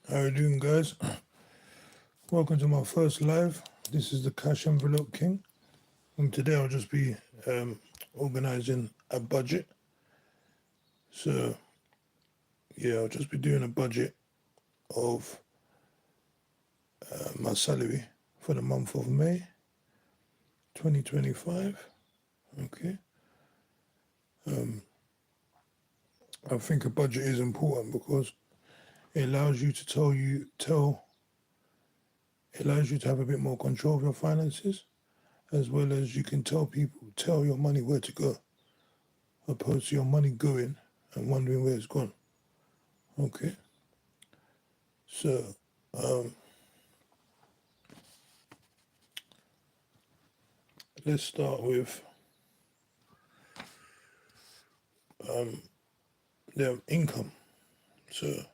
How you doing, guys? Welcome to my first live. This is the Cash Envelope King, and today I'll just be organizing a budget. So yeah, I'll just be doing a budget of my salary for the month of May 2025. Okay. I think a budget is important because it allows you to it allows you to have a bit more control of your finances, as well as you can tell your money where to go, opposed to your money going and wondering where it's gone. Okay, so um, let's start with the income. So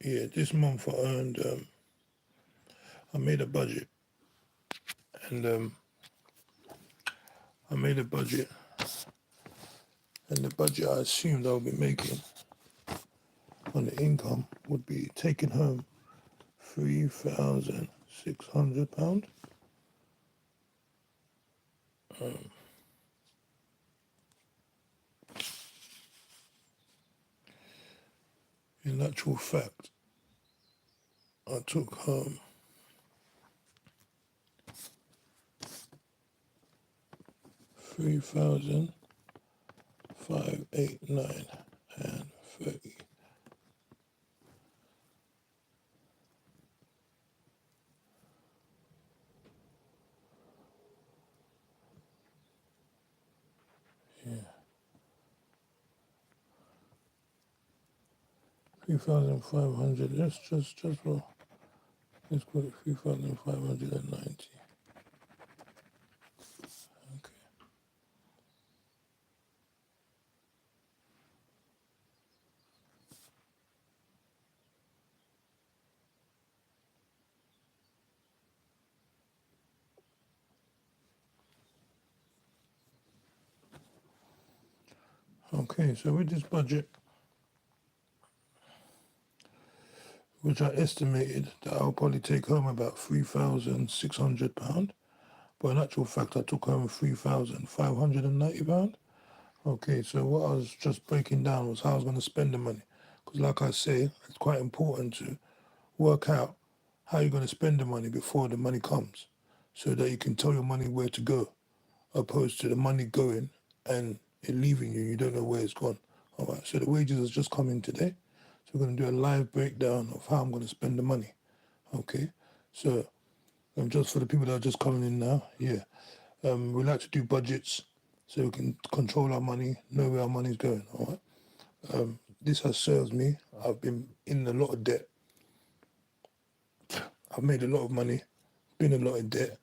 yeah, this month I made a budget, and I made a budget, and the budget I assumed I'll be making on the income would be taking home £3,600. In actual fact, I took home 3,589 and 30. Yeah, 3,500. Just for let's call it 3,590. Okay. Okay, so with this budget, which I estimated that I'll probably take home about £3,600, but in actual fact, I took home £3,590. Okay, so what I was just breaking down was how I was going to spend the money. Because, like I say, it's quite important to work out how you're going to spend the money before the money comes, so that you can tell your money where to go, opposed to the money going and it leaving you. You don't know where it's gone. All right, so the wages has just come in today. So we're going to do a live breakdown of how I'm going to spend the money. Okay, so just for the people that are just coming in now, yeah, we like to do budgets so we can control our money, know where our money's going. All right, this has served me. I've been in a lot of debt. I've made a lot of money, been a lot in debt,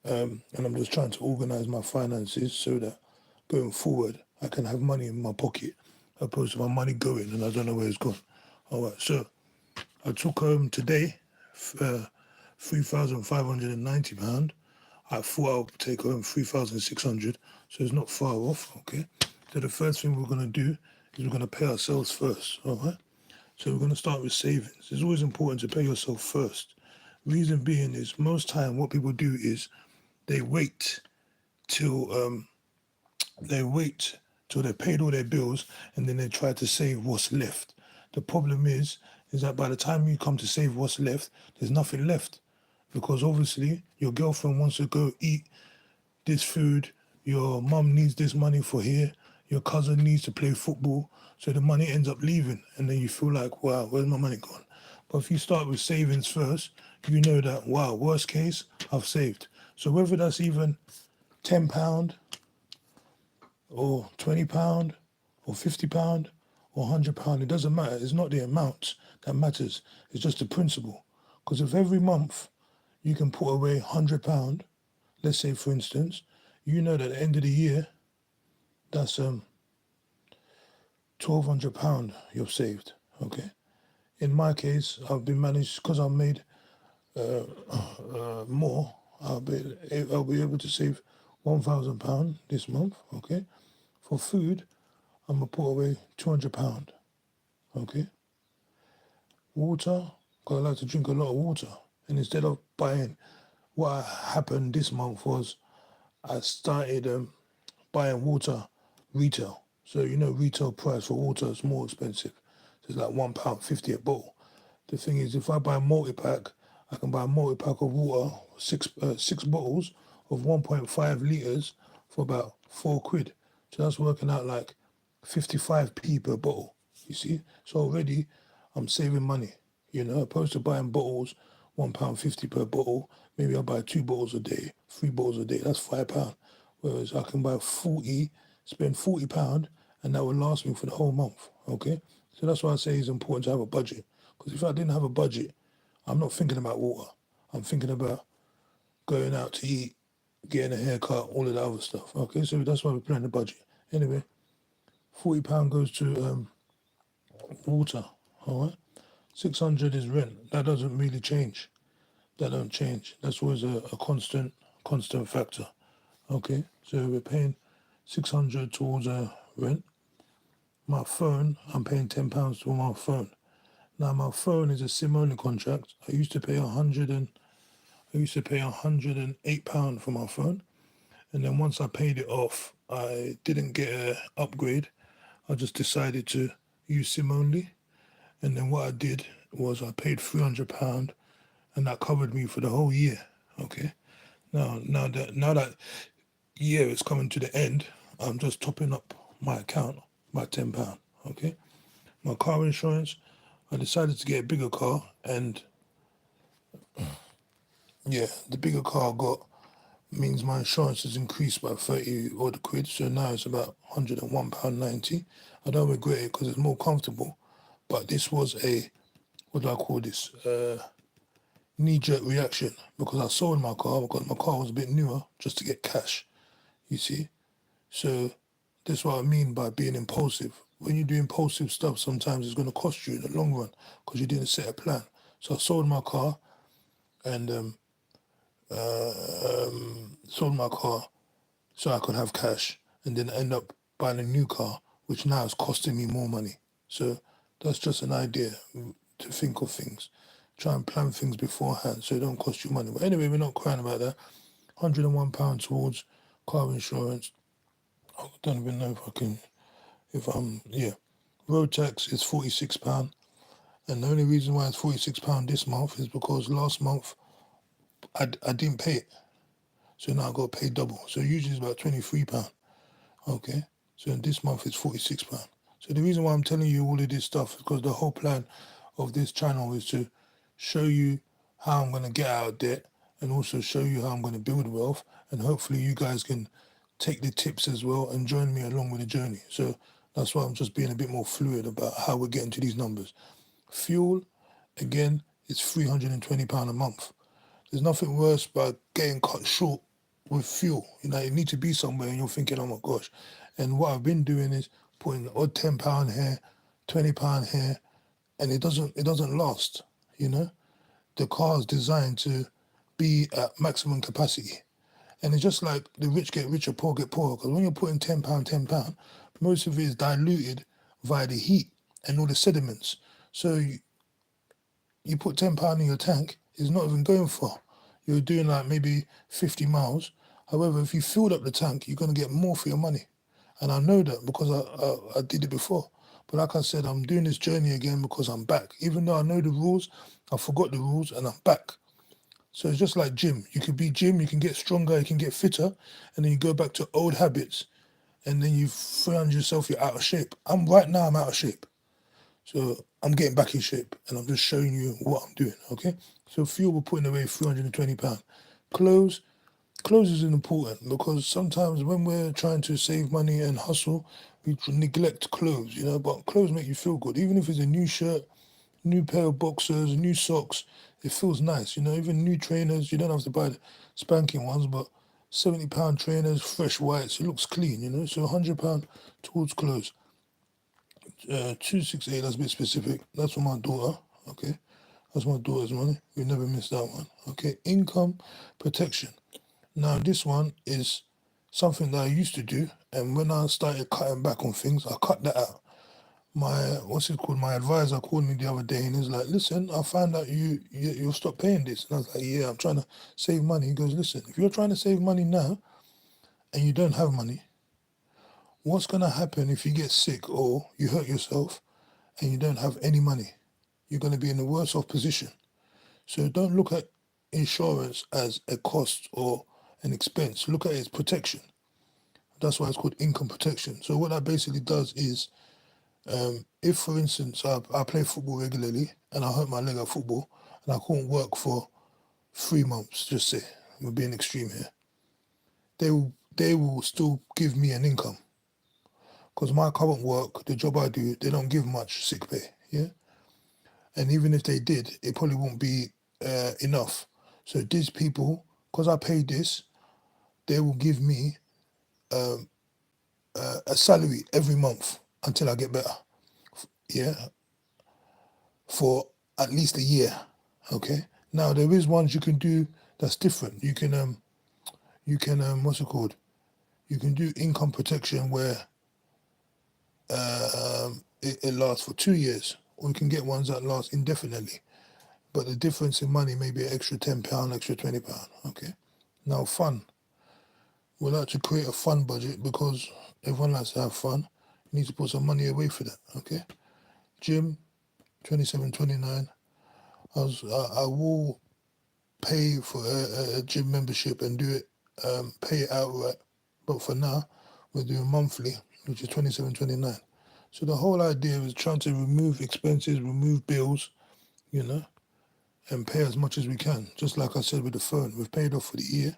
and I'm just trying to organize my finances so that going forward I can have money in my pocket, opposed to my money going and I don't know where it's gone. All right, so I took home today £3,590. I thought I would take home 3,600, so it's not far off. Okay, so the first thing we're gonna do is we're gonna pay ourselves first. All right, so we're gonna start with savings. It's always important to pay yourself first. Reason being is most time what people do is they wait till they wait till they paid all their bills and then they try to save what's left. The problem is that by the time you come to save what's left, there's nothing left because obviously your girlfriend wants to go eat this food, your mum needs this money for here, your cousin needs to play football, so the money ends up leaving, and then you feel like, wow, where's my money gone? But if you start with savings first, you know that, wow, worst case, I've saved. So whether that's even £10 or £20 or £50 or £100, it doesn't matter. It's not the amount that matters. It's just the principle. Because if every month you can put away £100, let's say for instance, you know that at the end of the year, that's £1,200 you've saved. Okay. In my case, I've been managed because I've made more. I'll be able to save £1,000 this month. Okay. For food, I'm gonna put away £200. Okay. Water, because I like to drink a lot of water. And instead of buying, what happened this month was I started buying water retail. So retail price for water is more expensive. So it's like £1.50 a bottle. The thing is, if I buy a multi-pack, I can buy a multi-pack of water, six bottles of 1.5 litres for about £4. So that's working out like 55p per bottle, you see? So already I'm saving money, opposed to buying bottles, £1.50 per bottle. Maybe I'll buy 2 bottles a day, 3 bottles a day, that's £5. Whereas I can buy 40, spend £40, and that will last me for the whole month, okay? So that's why I say it's important to have a budget. Because if I didn't have a budget, I'm not thinking about water. I'm thinking about going out to eat, getting a haircut, all of the other stuff. Okay, so that's why we're planning the budget. Anyway, £40 goes to water. All right, 600 is rent. That doesn't really change. That don't change. That's always a constant factor. Okay, so we're paying 600 towards rent. My phone, I'm paying £10 for my phone. Now my phone is a SIM only contract. I used to pay £108 for my phone, and then once I paid it off, I didn't get an upgrade. I just decided to use SIM only, and then what I did was I paid £300, and that covered me for the whole year. Okay. Now that year is coming to the end, I'm just topping up my account by £10. Okay. My car insurance, I decided to get a bigger car, and yeah, the bigger car I got means my insurance has increased by 30 odd quid, so now it's about £101.90. I don't regret it because it's more comfortable, but this was what do I call this? Knee-jerk reaction, because I sold my car because my car was a bit newer just to get cash, you see? So that's what I mean by being impulsive. When you do impulsive stuff, sometimes it's going to cost you in the long run because you didn't set a plan. So I sold my car and sold my car so I could have cash, and then end up buying a new car, which now is costing me more money. So that's just an idea to think of things. Try and plan things beforehand so it don't cost you money. But anyway, we're not crying about that. £101 towards car insurance. I don't even know yeah. Road tax is £46. And the only reason why it's £46 this month is because last month I didn't pay it. So now I got to pay double. So usually it's about £23. Okay, so this month it's £46. So the reason why I'm telling you all of this stuff is because the whole plan of this channel is to show you how I'm going to get out of debt, and also show you how I'm going to build wealth, and hopefully you guys can take the tips as well and join me along with the journey. So that's why I'm just being a bit more fluid about how we're getting to these numbers. Fuel, again, is £320 a month. There's nothing worse by getting cut short with fuel. You need to be somewhere and you're thinking, oh my gosh. And what I've been doing is putting the odd £10 here, £20 here, and it doesn't last. The car is designed to be at maximum capacity. And it's just like the rich get richer, poor get poorer. Because when you're putting £10, most of it is diluted via the heat and all the sediments. So you put £10 in your tank, it's not even going far. You're doing like maybe 50 miles. However, if you filled up the tank, you're going to get more for your money. And I know that because I did it before. But like I said, I'm doing this journey again because I'm back. Even though I know the rules, I forgot the rules and I'm back. So it's just like gym. You can be gym, you can get stronger, you can get fitter, and then you go back to old habits. And then you find yourself, you're out of shape. I'm out of shape. So I'm getting back in shape and I'm just showing you what I'm doing, okay? So fuel, we're putting away £320. Clothes is important because sometimes when we're trying to save money and hustle, we neglect clothes, but clothes make you feel good. Even if it's a new shirt, new pair of boxers, new socks, it feels nice, even new trainers, you don't have to buy the spanking ones, but £70 trainers, fresh whites, it looks clean, so £100 towards clothes. 268, that's a bit specific. That's for my daughter. Okay. That's my daughter's money. We never miss that one. Okay. Income protection. Now, this one is something that I used to do. And when I started cutting back on things, I cut that out. my advisor called me the other day and he's like, listen, I found out you'll stop paying this. And I was like, yeah, I'm trying to save money. He goes, listen, if you're trying to save money now and you don't have money, what's going to happen if you get sick or you hurt yourself and you don't have any money? You're going to be in a worse off position. So don't look at insurance as a cost or an expense. Look at it as protection. That's why it's called income protection. So what that basically does is, if, for instance, I play football regularly and I hurt my leg at football and I couldn't work for 3 months, just say, we're being extreme here, they will still give me an income. Because my current work, the job I do, they don't give much sick pay, yeah? And even if they did, it probably won't be enough. So these people, because I pay this, they will give me a salary every month until I get better, yeah? For at least a year, okay? Now, there is ones you can do that's different. You can, what's it called? You can do income protection where it lasts for 2 years, or you can get ones that last indefinitely. But the difference in money may be an extra £10, extra £20, okay? Now, fun. We like to create a fun budget because everyone likes to have fun. You need to put some money away for that, okay? Gym, 27.29. I will pay for a gym membership and do it, pay it outright. But for now, we're doing monthly, which is 27.29. So the whole idea is trying to remove expenses, remove bills, you know, and pay as much as we can. Just like I said with the phone, we've paid off for the year.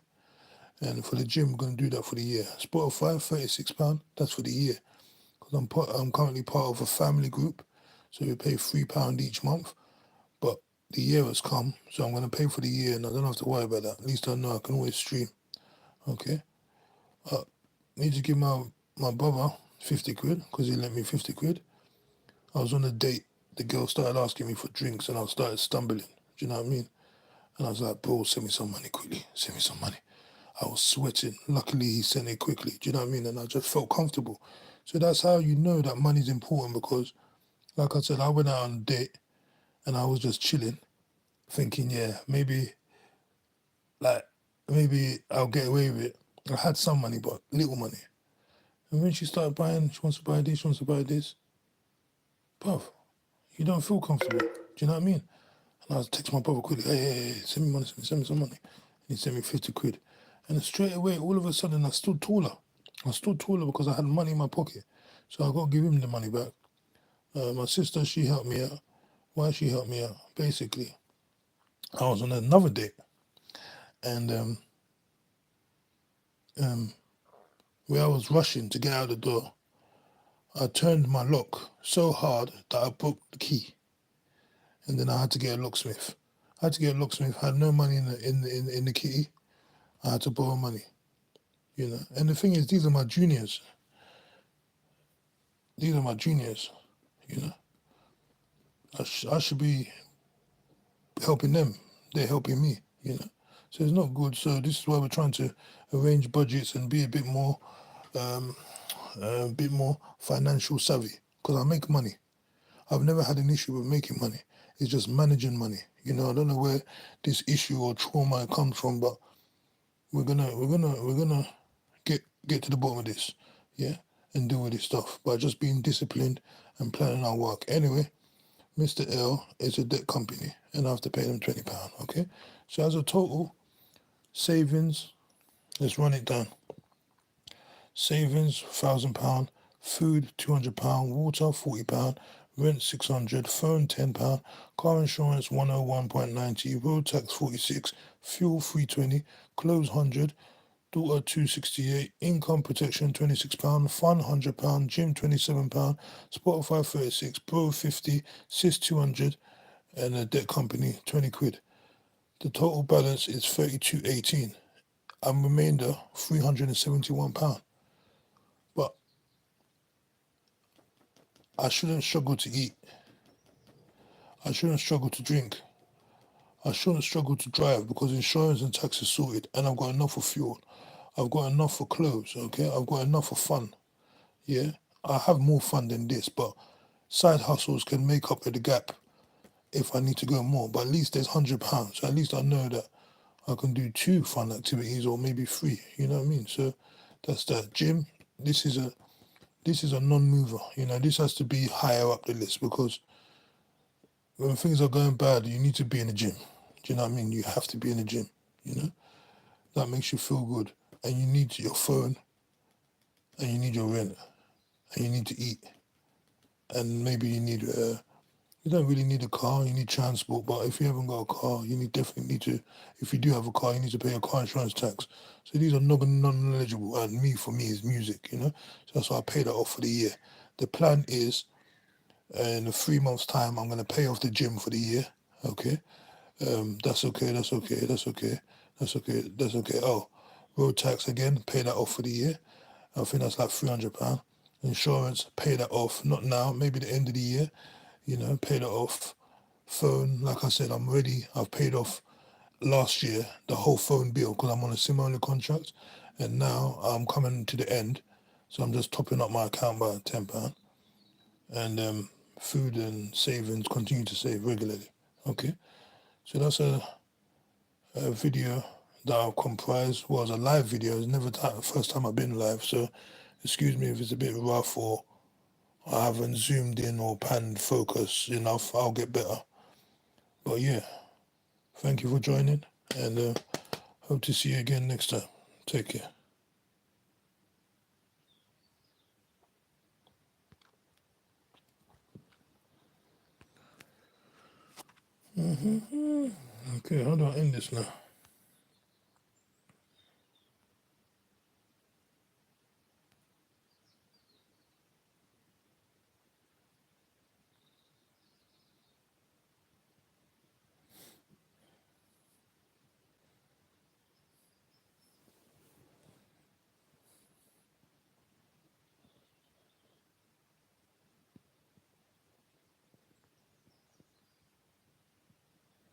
And for the gym, we're going to do that for the year. Spotify, £36, that's for the year. Because I'm currently part of a family group, so we pay £3 each month. But the year has come, so I'm going to pay for the year, and I don't have to worry about that. At least I know I can always stream. Okay. Need to give my brother 50 quid because he lent me 50 quid. I was on a date. The girl started asking me for drinks, and I started stumbling. Do you know what I mean? And I was like, bro, send me some money quickly. Send me some money. I was sweating. Luckily, he sent it quickly. Do you know what I mean? And I just felt comfortable. So that's how you know that money's important because, like I said, I went out on a date and I was just chilling, thinking, yeah, maybe I'll get away with it. I had some money, but little money. And when she started buying, she wants to buy this, she wants to buy this. Bruv, you don't feel comfortable. Do you know what I mean? And I was texting my brother quickly, hey, send me money, send me some money. And he sent me 50 quid. And straight away, all of a sudden, I stood taller. I stood taller because I had money in my pocket. So I got to give him the money back. My sister, she helped me out. Why she helped me out? Basically, I was on another date. And where I was rushing to get out the door, I turned my lock so hard that I broke the key. And then I had to get a locksmith. I had had no money in the kitty. I had to borrow money, you know. And the thing is, these are my juniors. These are my juniors, you know. I should be helping them. They're helping me, you know. So it's not good. So this is why we're trying to arrange budgets and be a bit more financial savvy because I make money. I've never had an issue with making money. It's just managing money. You know, I don't know where this issue or trauma comes from, but we're gonna get to the bottom of this, yeah, and deal with this stuff by just being disciplined and planning our work. Anyway, Mr. L is a debt company, and I have to pay them £20. Okay, so as a total savings, let's run it down. Savings £1,000, food £200, water £40, rent £600, phone £10, car insurance 101.90, road tax 46, fuel 320, clothes 100, daughter 268, income protection £26, fun £100, gym £27, Spotify 36, bro 50, sis 200, and a debt company 20 quid. The total balance is 32.18, and remainder £371. But I shouldn't struggle to eat. I shouldn't struggle to drink. I shouldn't struggle to drive because insurance and tax is sorted and I've got enough for fuel. I've got enough for clothes, okay? I've got enough for fun, yeah? I have more fun than this, but side hustles can make up the gap if I need to go more. But at least there's £100. So at least I know that I can do 2 fun activities or maybe 3. You know what I mean? So that's that. Gym. This is a non-mover. You know, this has to be higher up the list because when things are going bad, you need to be in the gym. Do you know what I mean? You have to be in the gym. You know, that makes you feel good, and you need your phone, and you need your rent, and you need to eat, and maybe you need. You don't really need a car. You need transport, but if you haven't got a car, you definitely need to. If you do have a car, you need to pay a car insurance tax. So these are non-eligible, and for me is music. You know, so that's why I pay that off for the year. The plan is, in a 3 months' time, I'm gonna pay off the gym for the year. Okay, that's okay. That's okay. That's okay. That's okay. That's okay. Oh, road tax again. Pay that off for the year. I think that's like £300. Insurance, pay that off. Not now. Maybe the end of the year. You know, pay that off. Phone, like I said, I'm ready. I've paid off last year the whole phone bill because I'm on a SIM-only contract, and now I'm coming to the end, so I'm just topping up my account by £10. And food and savings, continue to save regularly. Okay, so that's a video that I've comprised. Was a live video. It's never the first time I've been live, so excuse me if it's a bit rough or I haven't zoomed in or panned focus enough. I'll get better. But yeah, thank you for joining, and hope to see you again next time. Take care. Okay, how do I end this now?